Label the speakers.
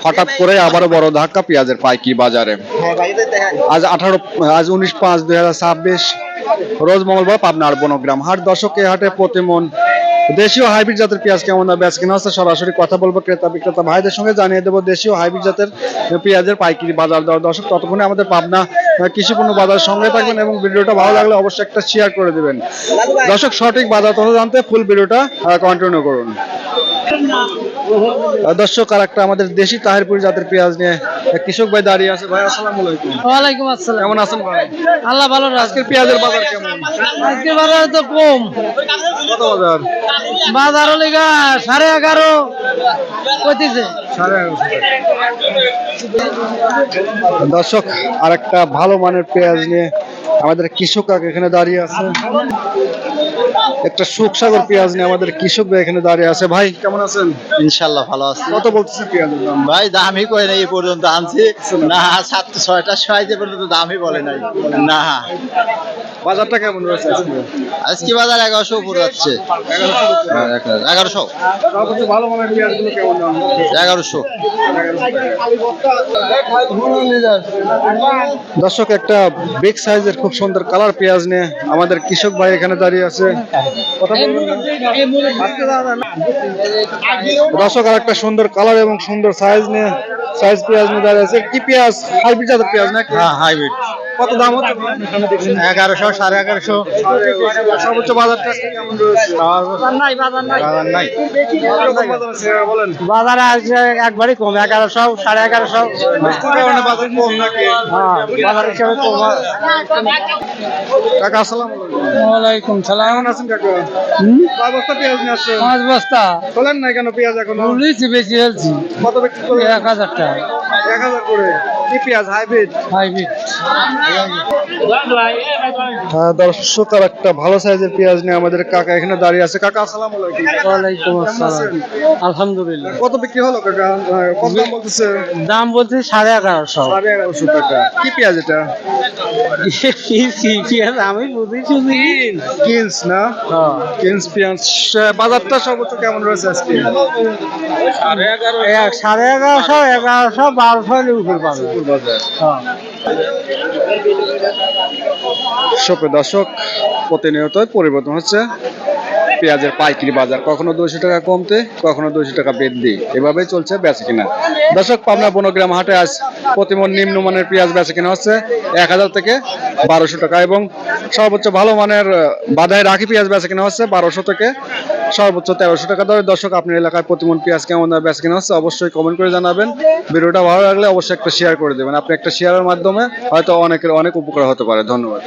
Speaker 1: হঠাৎ করে আবারও বড় ধাক্কা পেঁয়াজের পাইকারি বাজারে। আজ 19/5/2026 রোজ মঙ্গলবার পাবনার বনগ্রাম হাট। দর্শক এই হাটে প্রতি মন দেশীয় হাইব্রিড জাতের পেঁয়াজ কেমন দামে বেচা কিনা হচ্ছে সরাসরি কথা বলবো ক্রেতা বিক্রেতা ভাইদের সঙ্গে, জানিয়ে দেবো দেশীয় হাইব্রিড জাতের পেঁয়াজের পাইকারি বাজার দর। দর্শক ততক্ষণে আমাদের পাবনা কৃষি পণ্য বাজারের সঙ্গে থাকবেন এবং ভিডিওটা ভালো লাগলে অবশ্যই একটা শেয়ার করে দিবেন। দর্শক সঠিক বাজার তথ্য জানতে ফুল ভিডিওটা কন্টিনিউ করুন। দর্শক আর একটা আমাদের দেশি তাহিরপুর জাতের পেঁয়াজ নিয়ে কৃষক ভাই দাঁড়িয়ে আছে। ভাই আসসালামু আলাইকুম।
Speaker 2: ওয়ালাইকুম আসসালাম।
Speaker 1: কেমন আছেন ভাই?
Speaker 2: আল্লাহ ভালো রাখে।
Speaker 1: আজকের পেঁয়াজের বাজার কেমন?
Speaker 2: আজকের বাজার তো কম।
Speaker 1: কত বাজার?
Speaker 2: বাজার হলে 11.5 কইতেছে।
Speaker 1: দর্শক আর একটা ভালো মানের পেঁয়াজ নিয়ে আমাদের কৃষক এখানে দাঁড়িয়ে আছে। একটা সুখসাগর পেঁয়াজ নিয়ে আমাদের কৃষক ভাই এখানে দাঁড়িয়ে আছে। ভাই কেমন আছেন?
Speaker 3: ইনশাল্লাহ ভালো আছে।
Speaker 1: কত বলতেছে পেঁয়াজের দাম?
Speaker 3: ভাই দামই কই নাই এই পর্যন্ত আনছি না, 7-6টার সময় যে পর্যন্ত দামই বলে নাই না।
Speaker 1: বাজারটা কেমন রয়েছে আজকে?
Speaker 3: আজকে বাজার 1100 উপর যাচ্ছে। 1100
Speaker 1: সবচেয়ে ভালো মানের পেঁয়াজগুলো কেমন দাম?
Speaker 3: 1100।
Speaker 1: দর্শক একটা বিগ সাইজের খুব সুন্দর কালার পেঁয়াজ নিয়ে আমাদের কৃষক ভাই এখানে দাঁড়িয়ে আছে। দর্শক আর একটা সুন্দর কালার এবং সুন্দর সাইজ পেঁয়াজ নিয়ে দাঁড়িয়ে আছে। কি পেঁয়াজ? হাইব্রিড জাতের পেঁয়াজ নাকি?
Speaker 3: হ্যাঁ হাইব্রিড।
Speaker 1: কত দাম হচ্ছে?
Speaker 3: 1100 1150।
Speaker 1: সর্বোচ্চ বাজারটা কেমন রয়েছে?
Speaker 3: বাজার নাই।
Speaker 1: বলেন।
Speaker 2: বাজারে আজকে একবারই কম, 1100 1150।
Speaker 1: বাজার কম নাকি?
Speaker 2: বাজার হিসাবে কম।
Speaker 1: কাকা আসসালামু আলাইকুম।
Speaker 2: ওয়ালাইকুম সালাম।
Speaker 1: কেমন আছেন কাকা? কয় বস্তা পেঁয়াজ নিয়ে আসছেন?
Speaker 2: 5 বস্তা।
Speaker 1: চলেন নাই কেন পেঁয়াজ এখনো?
Speaker 2: বলেছি বেশি ফেলছি।
Speaker 1: কত বিক্রি করলেন?
Speaker 2: 1000 টাকা
Speaker 1: 1000 করে। কি পেঁয়াজ? হাইব্রিড?
Speaker 2: হাইব্রিড।
Speaker 1: দর্শক আর একটা ভালো সাইজের পেঁয়াজ নিয়ে আমাদের কাকা এখানে দাঁড়িয়ে আছে। কাকা আসসালামু আলাইকুম।
Speaker 2: ওয়ালাইকুম
Speaker 1: কেমন
Speaker 2: আসসালাম।
Speaker 1: আছেন?
Speaker 2: আলহামদুলিল্লাহ।
Speaker 1: কত বিক্রি হলো কাকা? কত দাম বলতেছে?
Speaker 2: দাম বলছে 1150।
Speaker 1: 1150 টাকা। কি পেঁয়াজ এটা?
Speaker 2: আমি বুঝেছি।
Speaker 1: কিংস না? কিংস পেঁয়াজ। বাজারটা সর্বোচ্চ কেমন রয়েছে আজকে?
Speaker 2: 1150 1100 1200 উপর পাবে।
Speaker 1: সুপ্রিয় দর্শক প্রতিনিয়তই পরিবর্তন হচ্ছে পেঁয়াজের পাইকারি বাজার, কখনো 200 টাকা কমতে কখনো 200 টাকা বৃদ্ধি, এভাবেই চলছে বেচা কিনা। দর্শক পাবনা বনগ্রাম হাটে আজ প্রতিমন নিম্নমানের পেঁয়াজ বেচা কিনা হচ্ছে 1000 থেকে 1200 টাকা এবং সর্বোচ্চ ভালো মানের বাধাই রাখি পেঁয়াজ বেচা কিনা হচ্ছে 1200 থেকে সর্বোচ্চ 1300 টাকা দরে। দর্শক আপনার এলাকায় প্রতিমন পেঁয়াজ কেমন দামে বেচা কিনা হচ্ছে অবশ্যই কমেন্ট করে জানাবেন। ভিডিওটা ভালো লাগলে অবশ্যই একটা শেয়ার করে দেবেন। আপনি একটা শেয়ারের মাধ্যমে হয়তো অনেকের অনেক উপকার হতে পারে। ধন্যবাদ।